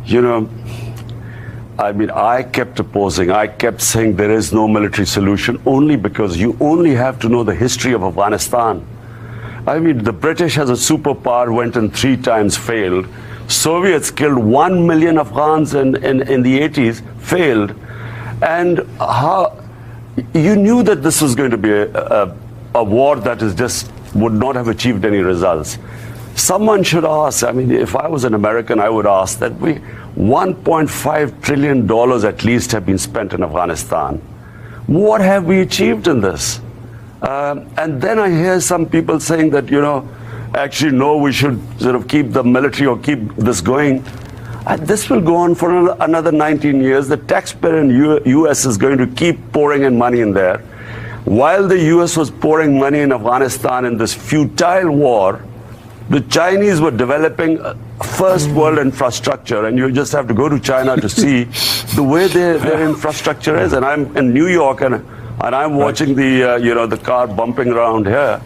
You know, I mean, I kept opposing. I kept saying there is no military solution only because you only have to know the history of Afghanistan. I mean, the British as a superpower went and 3 times failed. Soviets killed 1 million Afghans in the 80s, failed. And how you knew that this was going to be a war that is just would not have achieved any results. Someone should ask, I mean, if I was an American, I would ask that $1.5 trillion at least have been spent in Afghanistan. What have we achieved in this? And then I hear some people saying that, you know, actually, no, we should sort of keep the military or keep this going. This will go on for another 19 years. The taxpayer in U.S. is going to keep pouring in money in there. While the U.S. was pouring money in Afghanistan in this futile war, the Chinese were developing first world infrastructure, and you just have to go to China to see the way their infrastructure is. And I'm in New York, and I'm watching the the car bumping around here.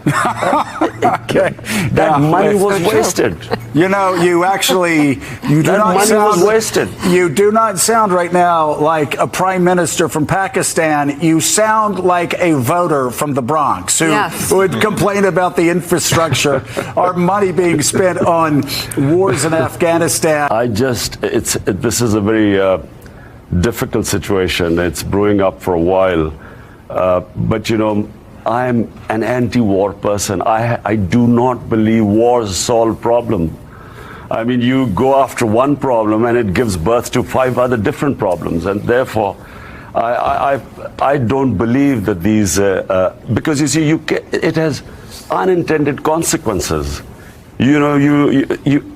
Okay. That money was wasted. You know, you do that not money sound was wasted. You do not sound right now like a prime minister from Pakistan. You sound like a voter from the Bronx who would complain about the infrastructure, our money being spent on wars in Afghanistan. This is a very difficult situation. It's brewing up for a while. But, you know, I'm an anti-war person. I do not believe wars solve problem. I mean, you go after one problem and it gives birth to 5 other different problems. And therefore, I don't believe that these, because you see, it has unintended consequences. You know,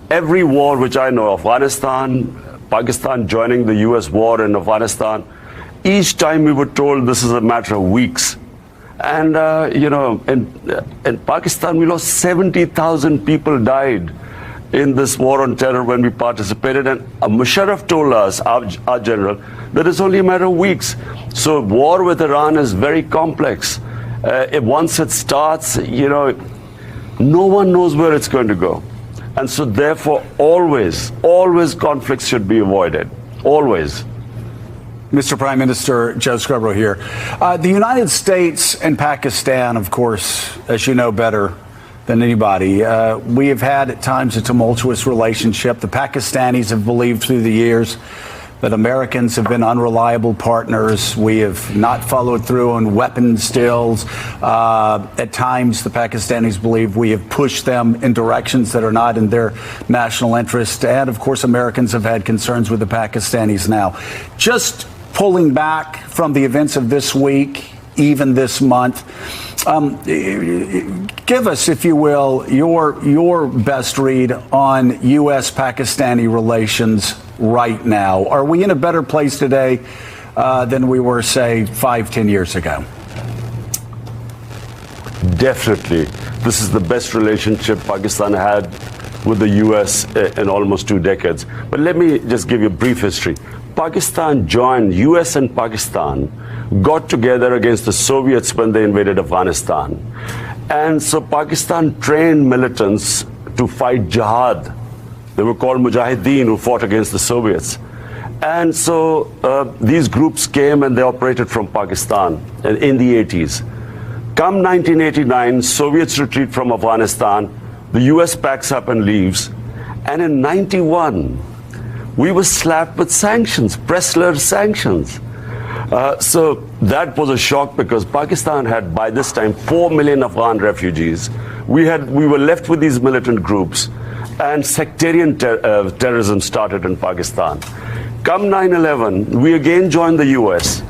every war which I know, Afghanistan, Pakistan joining the US war in Afghanistan, each time we were told this is a matter of weeks. And, you know, in Pakistan, we lost 70,000 people died in this war on terror when we participated. And Musharraf told us, our general, that it's only a matter of weeks. So war with Iran is very complex. Once it starts, you know, no one knows where it's going to go. And so therefore, always conflicts should be avoided. Always. Mr. Prime Minister Joe Scarborough here. The United States and Pakistan, of course, as you know better than anybody, we have had at times a tumultuous relationship. The Pakistanis have believed through the years that Americans have been unreliable partners. We have not followed through on weapons deals. At times, the Pakistanis believe we have pushed them in directions that are not in their national interest. And, of course, Americans have had concerns with the Pakistanis now. Just pulling back from the events of this week, even this month, give us, if you will, your best read on U.S.-Pakistani relations right now. Are we in a better place today than we were, say, 5-10 years ago? Definitely. This is the best relationship Pakistan had with the U.S. in almost 2 decades. But let me just give you a brief history. Pakistan joined, US and Pakistan got together against the Soviets when they invaded Afghanistan. And so Pakistan trained militants to fight jihad. They were called Mujahideen, who fought against the Soviets. And so these groups came and they operated from Pakistan in the 80s. Come 1989, Soviets retreat from Afghanistan. The US packs up and leaves. And in 91, we were slapped with sanctions, Pressler sanctions. So that was a shock because Pakistan had, by this time, 4 million Afghan refugees. We were left with these militant groups, and sectarian terrorism started in Pakistan. Come 9/11, we again joined the US.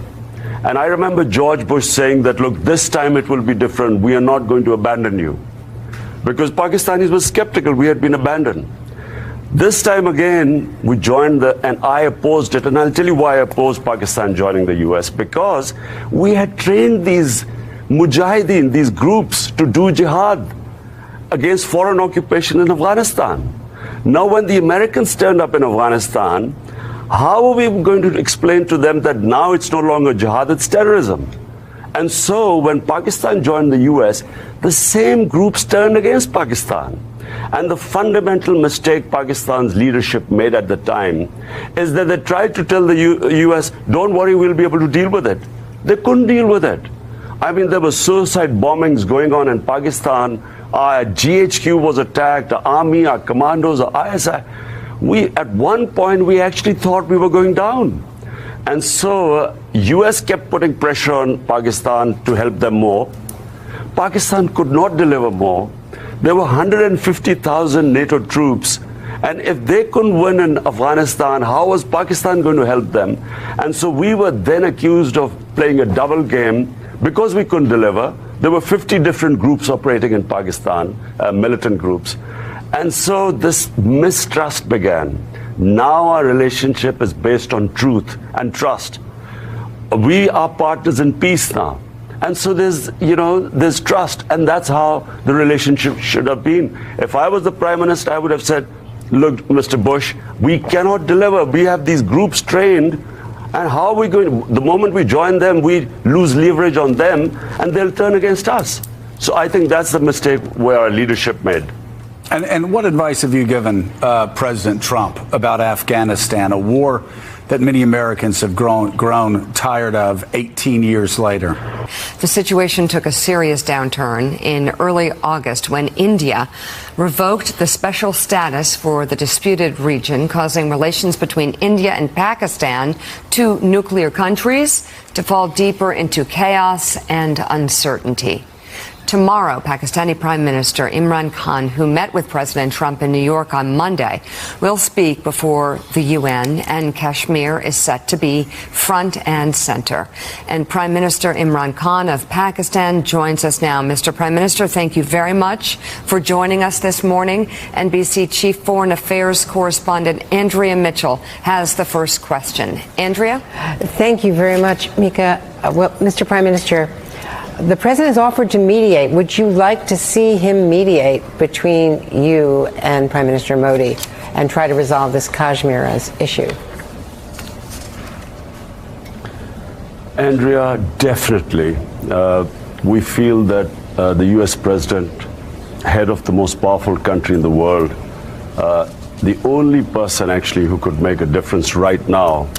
And I remember George Bush saying that, look, this time it will be different. We are not going to abandon you. Because Pakistanis were skeptical. We had been abandoned. This time again, we joined and I opposed it. And I'll tell you why I opposed Pakistan joining the US. Because we had trained these mujahideen, these groups, to do jihad against foreign occupation in Afghanistan. Now, when the Americans turned up in Afghanistan, how are we going to explain to them that now it's no longer jihad, it's terrorism? And so when Pakistan joined the US, the same groups turned against Pakistan. And the fundamental mistake Pakistan's leadership made at the time is that they tried to tell the US, don't worry, we'll be able to deal with it. They couldn't deal with it. I mean, there were suicide bombings going on in Pakistan. Our GHQ was attacked, our army, our commandos, our ISI. At one point, we actually thought we were going down. And so US kept putting pressure on Pakistan to help them more. Pakistan could not deliver more. There were 150,000 NATO troops. And if they couldn't win in Afghanistan, how was Pakistan going to help them? And so we were then accused of playing a double game because we couldn't deliver. There were 50 different groups operating in Pakistan, militant groups. And so this mistrust began. Now our relationship is based on truth and trust. We are partners in peace now. And so there's trust, and that's how the relationship should have been. If I was the Prime Minister, I would have said, look, Mr. Bush, we cannot deliver. We have these groups trained, and how are we going? The moment we join them, we lose leverage on them, and they'll turn against us. So I think that's the mistake where our leadership made. And what advice have you given President Trump about Afghanistan, a war that many Americans have grown tired of 18 years later? The situation took a serious downturn in early August when India revoked the special status for the disputed region, causing relations between India and Pakistan, two nuclear countries, to fall deeper into chaos and uncertainty. Tomorrow, Pakistani Prime Minister Imran Khan, who met with President Trump in New York on Monday, will speak before the UN, and Kashmir is set to be front and center. And Prime Minister Imran Khan of Pakistan joins us now. Mr. Prime Minister, thank you very much for joining us this morning. NBC Chief Foreign Affairs Correspondent Andrea Mitchell has the first question. Andrea? Thank you very much, Mika. Well, Mr. Prime Minister, the president has offered to mediate. Would you like to see him mediate between you and Prime Minister Modi and try to resolve this Kashmir issue? Andrea, definitely. We feel that the US president, head of the most powerful country in the world, the only person actually who could make a difference right now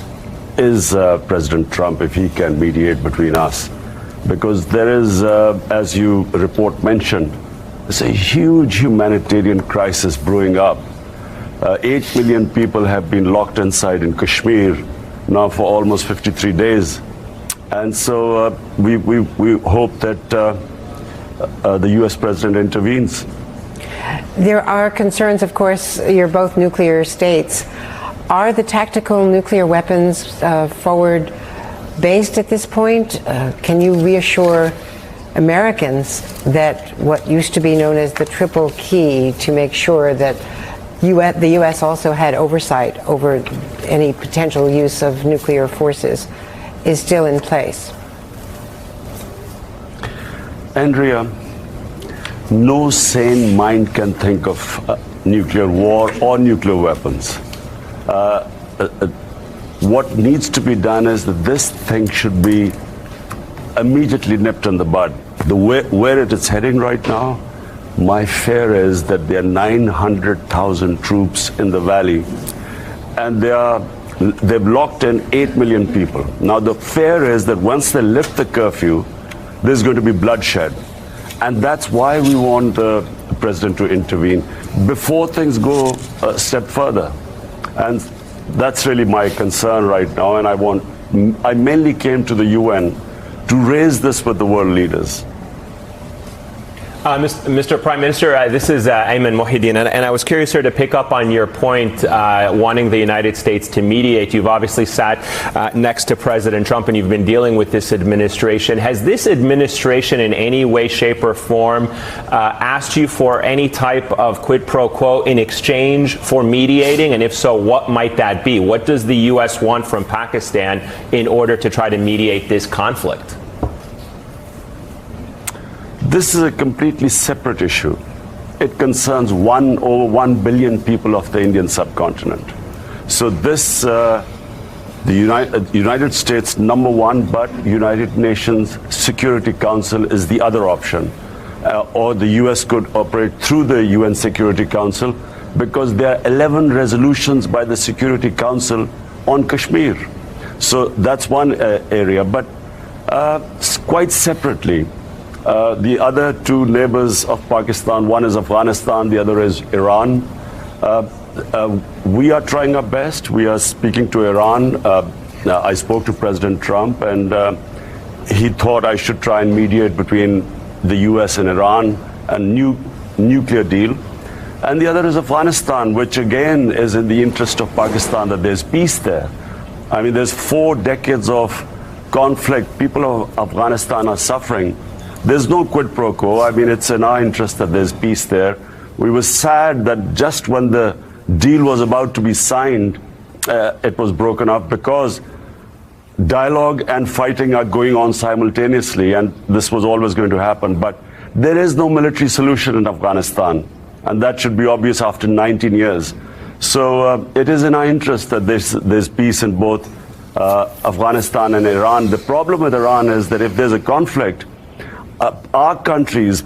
is President Trump, if he can mediate between us. Because there is, as you report mentioned, there's a huge humanitarian crisis brewing up. 8 million people have been locked inside in Kashmir now for almost 53 days. And so we hope that the US president intervenes. There are concerns, of course, you're both nuclear states. Are the tactical nuclear weapons forward based at this point? Can you reassure Americans that what used to be known as the triple key to make sure that the U.S. also had oversight over any potential use of nuclear forces is still in place? Andrea, no sane mind can think of nuclear war or nuclear weapons. What needs to be done is that this thing should be immediately nipped in the bud. Where it is heading right now, my fear is that there are 900,000 troops in the valley, and they've locked in 8 million people. Now the fear is that once they lift the curfew, there's going to be bloodshed. And that's why we want the president to intervene before things go a step further. And that's really my concern right now, and I mainly came to the UN to raise this with the world leaders. Mr. Prime Minister, this is Ayman Mohideen, and I was curious here to pick up on your point, wanting the United States to mediate. You've obviously sat next to President Trump, and you've been dealing with this administration. Has this administration in any way, shape, or form asked you for any type of quid pro quo in exchange for mediating? And if so, what might that be? What does the U.S. want from Pakistan in order to try to mediate this conflict? This is a completely separate issue. It concerns over 1 billion people of the Indian subcontinent. So this, the United States, number one, but United Nations Security Council is the other option. or the US could operate through the UN Security Council, because there are 11 resolutions by the Security Council on Kashmir. So that's one area. But quite separately, the other two neighbors of Pakistan, one is Afghanistan, the other is Iran. We are trying our best. We are speaking to Iran. I spoke to President Trump, and he thought I should try and mediate between the US and Iran, a nuclear deal. And the other is Afghanistan, which again is in the interest of Pakistan, that there's peace there. I mean, there's 4 decades of conflict. People of Afghanistan are suffering. There's no quid pro quo. I mean, it's in our interest that there's peace there. We were sad that just when the deal was about to be signed, it was broken up, because dialogue and fighting are going on simultaneously, and this was always going to happen. But there is no military solution in Afghanistan, and that should be obvious after 19 years. So it is in our interest that there's peace in both Afghanistan and Iran. The problem with Iran is that if there's a conflict, our country's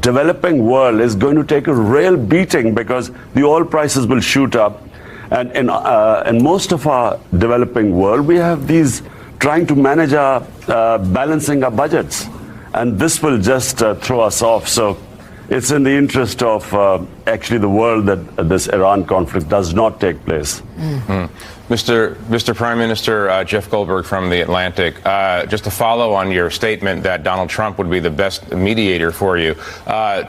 developing world is going to take a real beating, because the oil prices will shoot up. And in most of our developing world, we have these trying to manage our balancing our budgets, and this will just throw us off. So it's in the interest of actually the world that this Iran conflict does not take place. Mm-hmm. Mr. Prime Minister, Jeff Goldberg from The Atlantic, just to follow on your statement that Donald Trump would be the best mediator for you,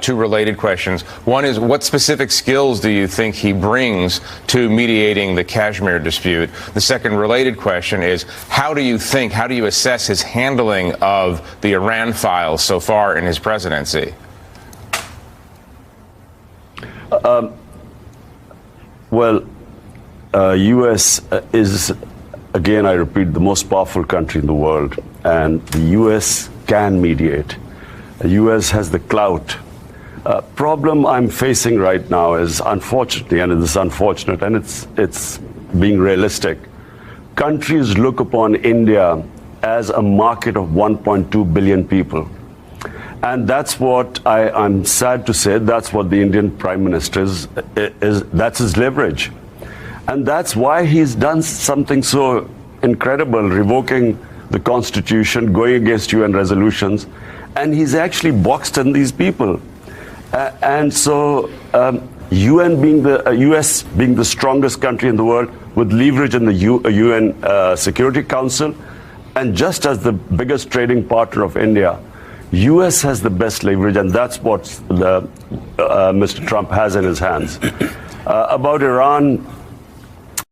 2 related questions. One is, what specific skills do you think he brings to mediating the Kashmir dispute? The second related question is, how do you assess his handling of the Iran files so far in his presidency? U.S. is, again, I repeat, the most powerful country in the world, and the U.S. can mediate. The U.S. has the clout. Problem I'm facing right now is, unfortunately, and it is unfortunate, and it's being realistic, countries look upon India as a market of 1.2 billion people. And that's what I'm sad to say, that's what the Indian Prime Minister is, that's his leverage. And that's why he's done something so incredible, revoking the Constitution, going against UN resolutions, and he's actually boxed in these people. And so US being the strongest country in the world, with leverage in the UN Security Council, and just as the biggest trading partner of India, US has the best leverage, and that's what Mr. Trump has in his hands. About Iran,